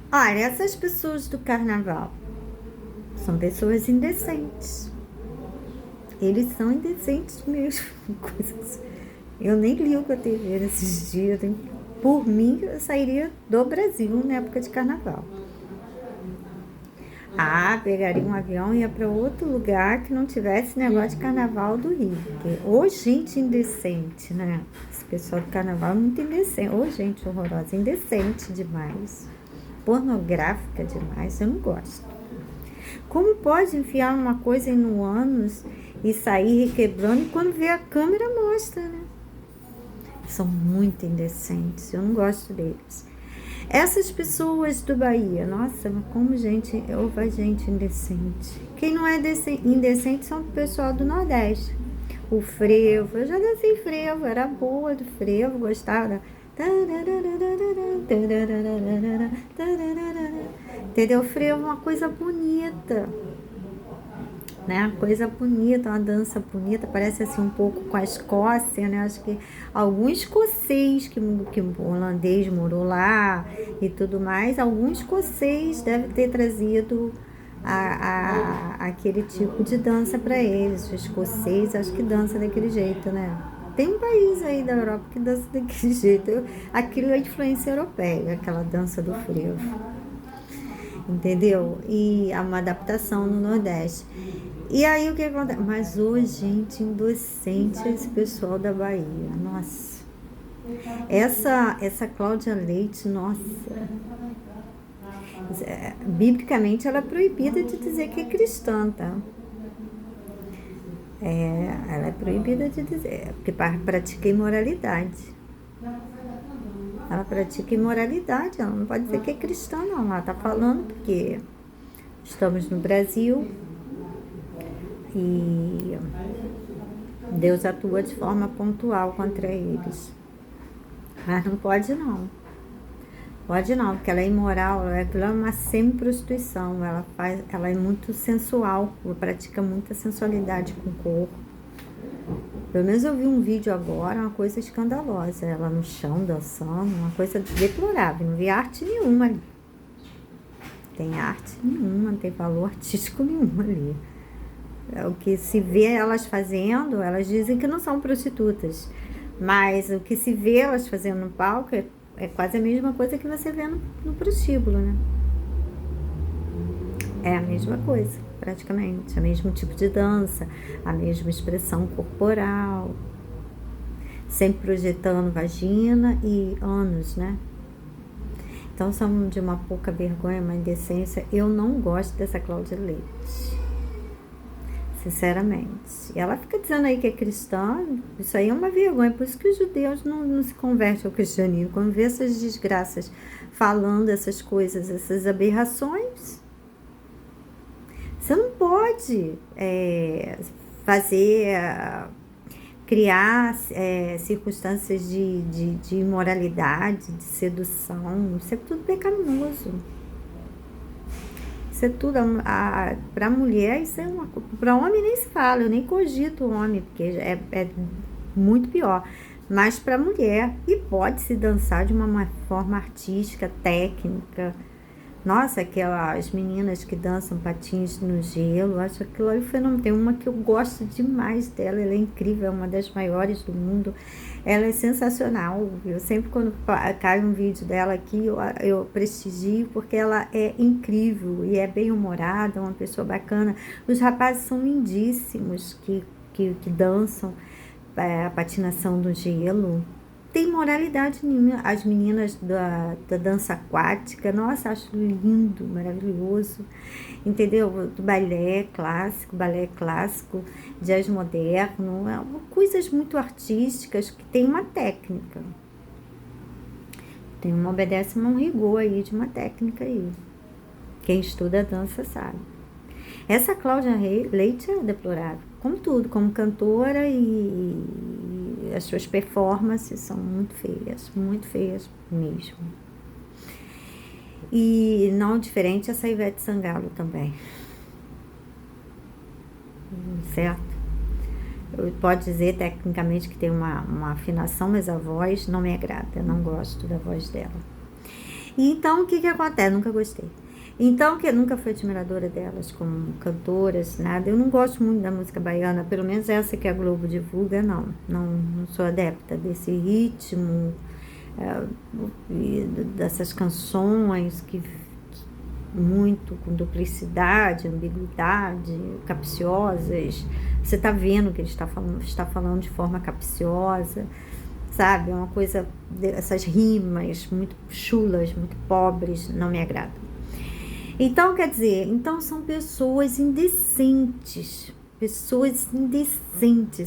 Olha, essas pessoas do carnaval são pessoas indecentes. Eles são indecentes mesmo. Coisas. Eu nem ligo a TV nesses dias. Por mim, eu sairia do Brasil na época de carnaval. Ah, pegaria um avião e ia para outro lugar que não tivesse negócio de carnaval do Rio. Porque, ô gente indecente, né? Esse pessoal do carnaval é muito indecente. Ô gente horrorosa, indecente demais. Pornográfica demais, eu não gosto. Como pode enfiar uma coisa no ânus e sair requebrando e quando vê a câmera mostra, né? São muito indecentes, eu não gosto deles. Essas pessoas do Bahia, nossa, mas como gente, houve gente indecente. Quem não é indecente são o pessoal do Nordeste. O frevo, eu já dancei frevo, era boa do frevo, gostava da... Entendeu? Frevo é uma coisa bonita, né? Coisa bonita, uma dança bonita, parece assim um pouco com a Escócia, né? Acho que algum escocês que o holandês morou lá e tudo mais, algum escocês deve ter trazido aquele tipo de dança para eles. O escocês acho que dança daquele jeito, né? Tem um país aí da Europa que dança daquele jeito. Aquilo é influência europeia, aquela dança do frevo, entendeu? E é uma adaptação no Nordeste. E aí o que acontece? Mas hoje, gente, indocente esse pessoal da Bahia. Nossa. Essa Cláudia Leite, nossa. Biblicamente ela é proibida de dizer que é cristã, tá? Ela é proibida de dizer, porque pratica imoralidade. Ela pratica imoralidade, ela não pode dizer que é cristã, não. Ela tá falando porque estamos no Brasil e Deus atua de forma pontual contra eles. Mas não pode não. Pode não, porque ela é imoral, ela é uma semi-prostituição, ela é muito sensual, ela pratica muita sensualidade com o corpo. Pelo menos eu vi um vídeo agora, uma coisa escandalosa, ela no chão dançando, uma coisa deplorável, não vi arte nenhuma ali. Tem arte nenhuma, não tem valor artístico nenhum ali. O que se vê elas fazendo, elas dizem que não são prostitutas, mas o que se vê elas fazendo no palco é quase a mesma coisa que você vê no prostíbulo, né? É a mesma coisa, praticamente, o mesmo tipo de dança, a mesma expressão corporal, sempre projetando vagina e ânus, né? Então são de uma pouca vergonha, uma indecência. Eu não gosto dessa Cláudia Leite, sinceramente. E ela fica dizendo aí que é cristã, isso aí é uma vergonha, por isso que os judeus não se convertem ao cristianismo, quando vê essas desgraças falando essas coisas, essas aberrações. Você não pode criar circunstâncias de imoralidade, de sedução, isso é tudo pecaminoso. Isso é tudo, para mulher, isso é uma coisa. Para homem nem se fala, eu nem cogito o homem, porque é muito pior. Mas para mulher, e pode-se dançar de uma forma artística, técnica. Nossa, aquelas meninas que dançam patins no gelo, acho aquilo aí fenômeno. Tem uma que eu gosto demais dela, ela é incrível, é uma das maiores do mundo. Ela é sensacional. Eu sempre, quando cai um vídeo dela aqui, eu prestigio, porque ela é incrível e é bem humorada, uma pessoa bacana. Os rapazes são lindíssimos que dançam a patinação do gelo. Tem moralidade nenhuma. As meninas da dança aquática, nossa, acho lindo, maravilhoso, entendeu? Do balé clássico, jazz moderno, coisas muito artísticas que tem uma técnica. Obedece a um rigor aí de uma técnica aí. Quem estuda dança sabe. Essa Cláudia Leite é deplorável, como tudo, como cantora, e as suas performances são muito feias mesmo. E não diferente essa Ivete Sangalo também, certo? Pode dizer tecnicamente que tem uma afinação, mas a voz não me agrada, eu não gosto da voz dela. E então, o que acontece? Nunca gostei. Então, que eu nunca fui admiradora delas como cantoras, nada. Eu não gosto muito da música baiana, pelo menos essa que a Globo divulga, não sou adepta desse ritmo, dessas canções que muito com duplicidade, ambiguidade, capciosas. Você está vendo que ele está falando de forma capciosa, sabe? É uma coisa, essas rimas muito chulas, muito pobres, não me agradam. Então, quer dizer, são pessoas indecentes,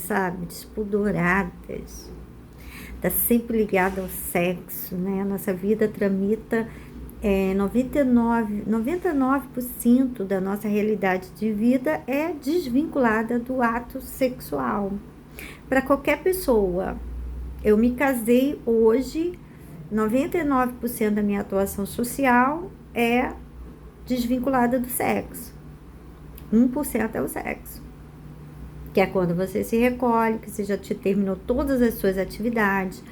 sabe? Despudoradas. Está sempre ligada ao sexo, né? Nossa vida tramita 99% da nossa realidade de vida é desvinculada do ato sexual. Para qualquer pessoa, eu me casei hoje, 99% da minha atuação social é desvinculada do sexo. 1% é o sexo. Que é quando você se recolhe, que você já terminou todas as suas atividades,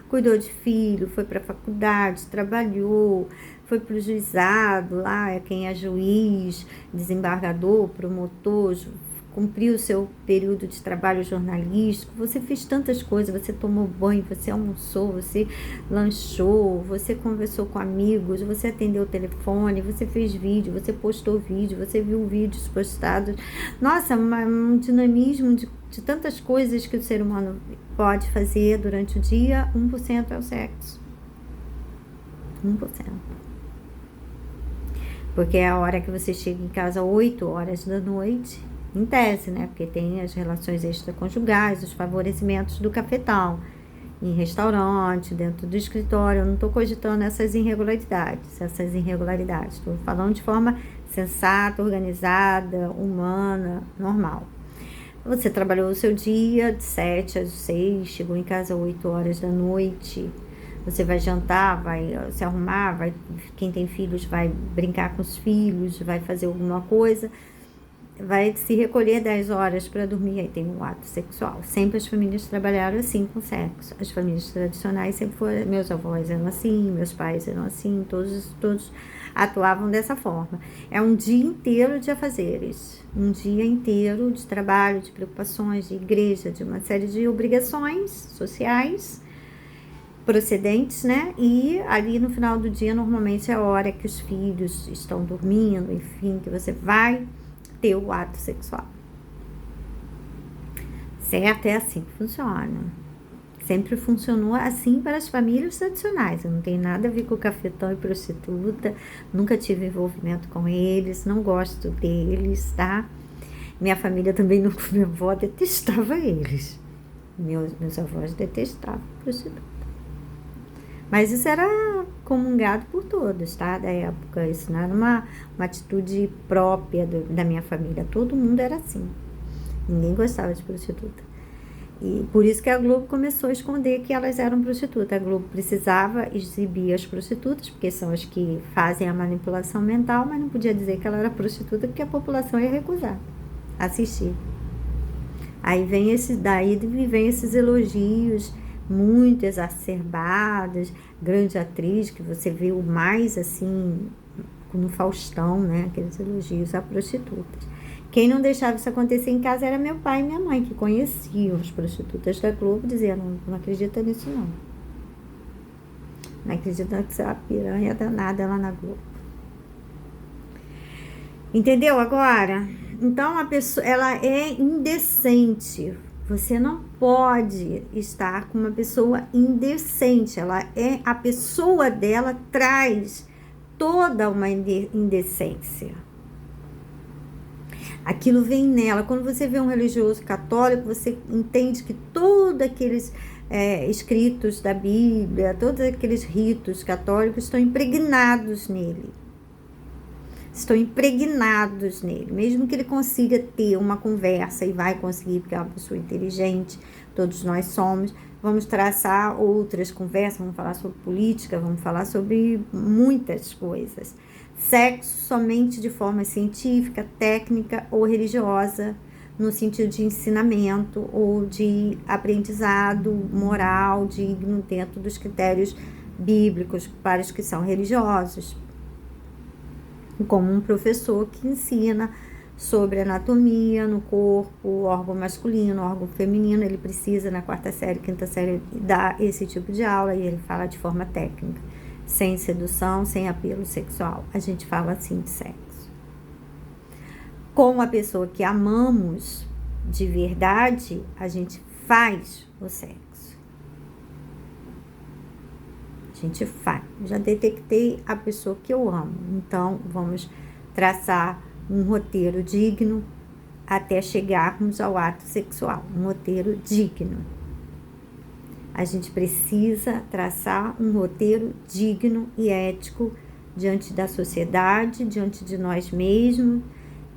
cuidou de filho, foi para a faculdade, trabalhou, foi para o juizado, lá é quem é juiz, desembargador, promotor, cumpriu o seu período de trabalho jornalístico, você fez tantas coisas, você tomou banho, você almoçou, você lanchou, você conversou com amigos, você atendeu o telefone, você fez vídeo, você postou vídeo, você viu vídeos postados. Nossa, um dinamismo de tantas coisas que o ser humano pode fazer durante o dia. 1% é o sexo. 1%. Porque é a hora que você chega em casa 8 horas da noite, em tese, né? Porque tem as relações extraconjugais, os favorecimentos do cafetal, em restaurante, dentro do escritório. Eu não estou cogitando essas irregularidades. Estou falando de forma sensata, organizada, humana, normal. Você trabalhou o seu dia de 7 às 6, chegou em casa 8 horas da noite. Você vai jantar, vai se arrumar, quem tem filhos vai brincar com os filhos, vai fazer alguma coisa, vai se recolher 10 horas para dormir, aí tem um ato sexual. Sempre as famílias trabalharam assim com sexo. As famílias tradicionais sempre foram, meus avós eram assim, meus pais eram assim, todos atuavam dessa forma. É um dia inteiro de afazeres, um dia inteiro de trabalho, de preocupações, de igreja, de uma série de obrigações sociais procedentes, né? E ali no final do dia, normalmente é a hora que os filhos estão dormindo, enfim, que você vai ter o ato sexual. Certo? É assim que funciona. Sempre funcionou assim para as famílias tradicionais. Eu não tenho nada a ver com cafetão e prostituta, nunca tive envolvimento com eles, não gosto deles, tá? Minha família também, minha avó detestava eles. Meus avós detestavam prostituta. Mas isso era comungado por todos, tá? Da época. Isso não era uma atitude própria da minha família. Todo mundo era assim. Ninguém gostava de prostituta. E por isso que a Globo começou a esconder que elas eram prostitutas. A Globo precisava exibir as prostitutas, porque são as que fazem a manipulação mental, mas não podia dizer que ela era prostituta, porque a população ia recusar assistir. Aí vem esses elogios muito exacerbadas, grande atriz, que você vê o mais assim no Faustão, né? Aqueles elogios a prostitutas. Quem não deixava isso acontecer em casa era meu pai e minha mãe, que conheciam as prostitutas da Globo, dizendo, não acredita nisso não. Não acredita que você é uma piranha danada lá na Globo. Entendeu agora? Então a pessoa, ela é indecente. Você não pode estar com uma pessoa indecente. A pessoa dela traz toda uma indecência. Aquilo vem nela. Quando você vê um religioso católico, você entende que todos aqueles escritos da Bíblia, todos aqueles ritos católicos estão impregnados nele. Mesmo que ele consiga ter uma conversa, e vai conseguir, porque é uma pessoa inteligente, todos nós somos, vamos traçar outras conversas, vamos falar sobre política, vamos falar sobre muitas coisas. Sexo somente de forma científica, técnica ou religiosa, no sentido de ensinamento ou de aprendizado moral, digno, dentro dos critérios bíblicos, para os que são religiosos, como um professor que ensina sobre anatomia no corpo, órgão masculino, órgão feminino. Ele precisa, na 4ª série, 5ª série, dar esse tipo de aula, e ele fala de forma técnica, sem sedução, sem apelo sexual. A gente fala assim de sexo. Com a pessoa que amamos de verdade, a gente faz o sexo. A gente faz. Já detectei a pessoa que eu amo. Então, vamos traçar um roteiro digno até chegarmos ao ato sexual. Um roteiro digno. A gente precisa traçar um roteiro digno e ético diante da sociedade, diante de nós mesmos,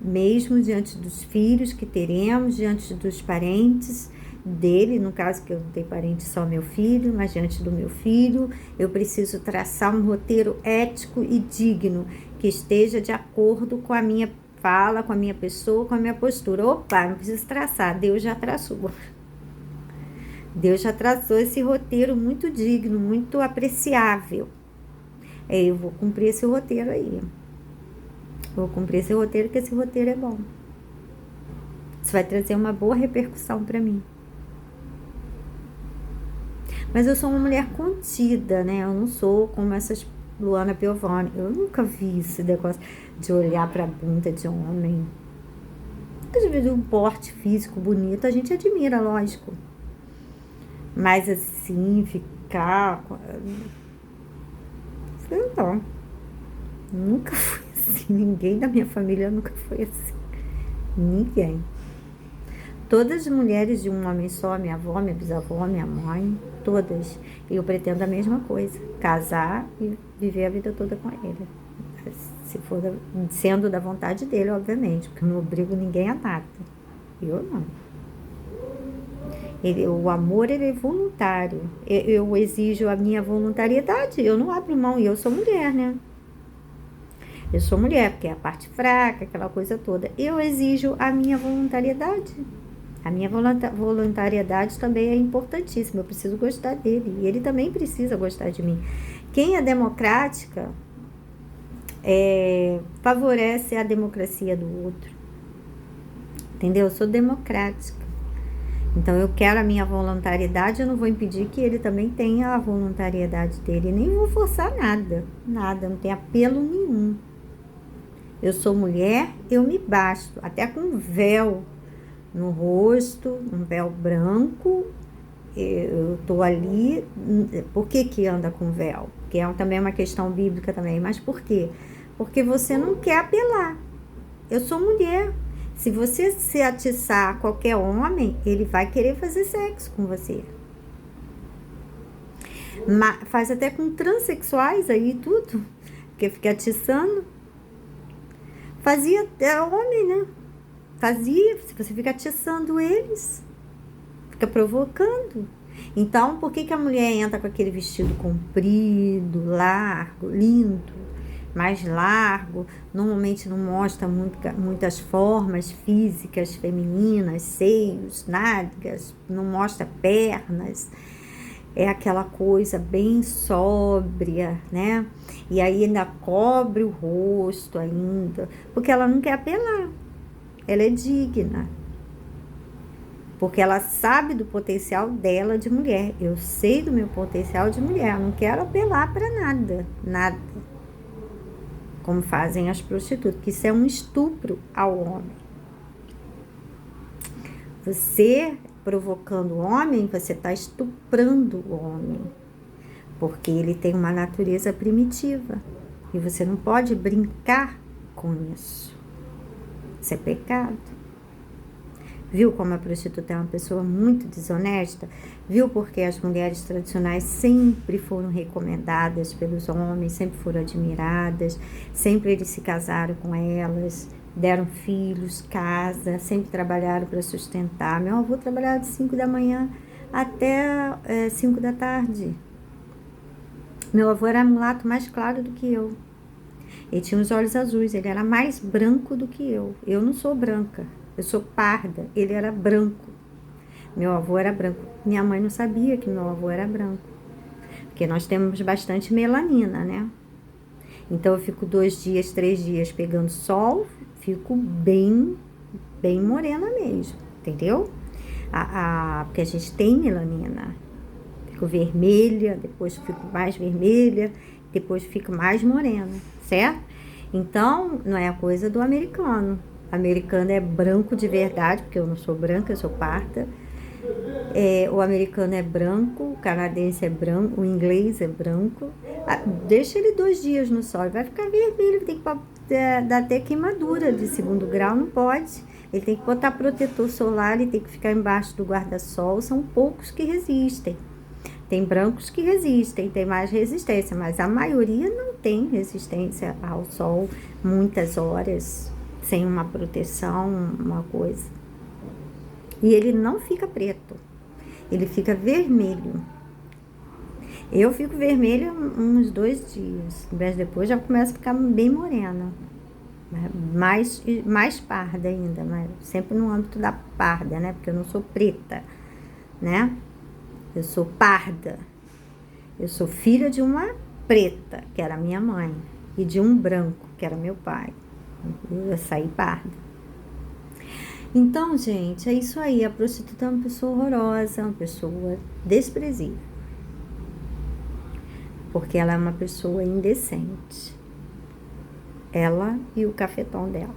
mesmo diante dos filhos que teremos, diante dos parentes dele, no caso que eu não tenho parente, só meu filho, mas diante do meu filho, eu preciso traçar um roteiro ético e digno, que esteja de acordo com a minha fala, com a minha pessoa, com a minha postura. Opa, não preciso traçar, Deus já traçou. Deus já traçou esse roteiro muito digno, muito apreciável. Eu vou cumprir esse roteiro aí. Vou cumprir esse roteiro, porque esse roteiro é bom. Isso vai trazer uma boa repercussão para mim. Mas eu sou uma mulher contida, né? Eu não sou como essas Luana Piovani. Eu nunca vi esse negócio de olhar pra bunda de homem. Às vezes um porte físico bonito a gente admira, lógico. Mas assim, ficar... Não. Nunca fui assim. Ninguém da minha família nunca foi assim. Ninguém. Todas as mulheres de um homem só, minha avó, minha bisavó, minha mãe, todas. E eu pretendo a mesma coisa, casar e viver a vida toda com ele. Se for sendo da vontade dele, obviamente, porque eu não obrigo ninguém a nada. Eu não. O amor, ele é voluntário. Eu exijo a minha voluntariedade, eu não abro mão, e eu sou mulher, né? Eu sou mulher, porque é a parte fraca, aquela coisa toda. Eu exijo a minha voluntariedade. A minha voluntariedade também é importantíssima. Eu preciso gostar dele. E ele também precisa gostar de mim. Quem é democrática favorece a democracia do outro. Entendeu? Eu sou democrática. Então, eu quero a minha voluntariedade. Eu não vou impedir que ele também tenha a voluntariedade dele. Nem vou forçar nada. Nada. Não tem apelo nenhum. Eu sou mulher, eu me basto. Até com véu no rosto, um véu branco, eu tô ali. Por que anda com véu? Que também é uma questão bíblica também, mas por quê? Porque você não quer apelar. Eu sou mulher. Se você se atiçar a qualquer homem, ele vai querer fazer sexo com você. Faz até com transexuais aí tudo, porque fica atiçando. Fazia até homem, né? Fazia, se você fica atiçando eles, fica provocando. Então, por que a mulher entra com aquele vestido comprido, largo, lindo, mais largo? Normalmente não mostra muitas formas físicas femininas, seios, nádegas, não mostra pernas. É aquela coisa bem sóbria, né? E aí ainda cobre o rosto ainda, porque ela não quer apelar. Ela é digna, porque ela sabe do potencial dela de mulher. Eu sei do meu potencial de mulher, eu não quero apelar para nada, nada, como fazem as prostitutas, que isso é um estupro ao homem. Você provocando o homem, você está estuprando o homem, porque ele tem uma natureza primitiva, e você não pode brincar com isso. Isso é pecado. Viu como a prostituta é uma pessoa muito desonesta? Viu porque as mulheres tradicionais sempre foram recomendadas pelos homens, sempre foram admiradas, sempre eles se casaram com elas, deram filhos, casa, sempre trabalharam para sustentar. Meu avô trabalhava de 5 da manhã até 5 da tarde. Meu avô era mulato mais claro do que eu. Ele tinha os olhos azuis, ele era mais branco do que eu. Eu não sou branca, eu sou parda, ele era branco. Meu avô era branco. Minha mãe não sabia que meu avô era branco. Porque nós temos bastante melanina, né? Então eu fico 2 dias, 3 dias pegando sol, fico bem morena mesmo, entendeu? Porque a gente tem melanina. Fico vermelha, depois fico mais vermelha, depois fico mais morena, certo? Então, não é a coisa do americano. O americano é branco de verdade, porque eu não sou branca, eu sou parda. O americano é branco, o canadense é branco, o inglês é branco. Deixa ele 2 dias no sol, ele vai ficar vermelho, tem que dar até queimadura de 2º grau, não pode. Ele tem que botar protetor solar, ele tem que ficar embaixo do guarda-sol, são poucos que resistem. Tem brancos que resistem, tem mais resistência, mas a maioria não tem resistência ao sol muitas horas, sem uma proteção, uma coisa. E ele não fica preto, ele fica vermelho. Eu fico vermelha uns 2 dias, mas depois já começa a ficar bem morena. Mais parda ainda, mas sempre no âmbito da parda, né? Porque eu não sou preta, né? Eu sou parda. Eu sou filha de uma preta, que era minha mãe, e de um branco, que era meu pai. Eu saí parda. Então, gente, é isso aí. A prostituta é uma pessoa horrorosa, uma pessoa desprezível. Porque ela é uma pessoa indecente. Ela e o cafetão dela.